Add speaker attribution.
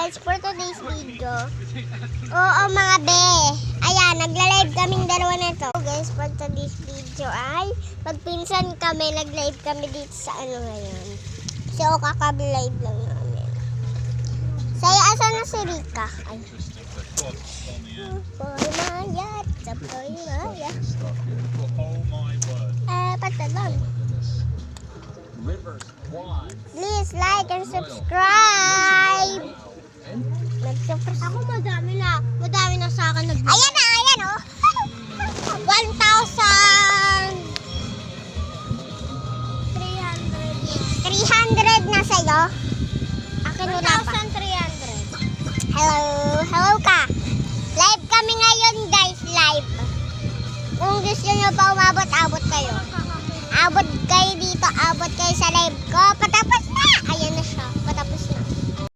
Speaker 1: guys, for today's video. Oo mga be. Ayan, nagla-live kaming dalawa nito. So guys, for today's video ay magpinsan kami, nag-live kami dito sa ano ngayon. So kakab-live lang namin. Saya, asan na si Rika? Ay. Boy Mayat, sa Boy Mayat. Patalang. Please like and subscribe. Nag-subscribe.
Speaker 2: Ako madami na sa akin nag.
Speaker 1: Ayan oh. 1,300 na sa'yo. Akin wala pa.
Speaker 2: 1,300.
Speaker 1: Hello ka. Live kami ngayon guys, live. Kung gusto nyo pa umabot kayo. Abot kayo dito, abot kayo sa live ko. Patapos na! Ayan na siya.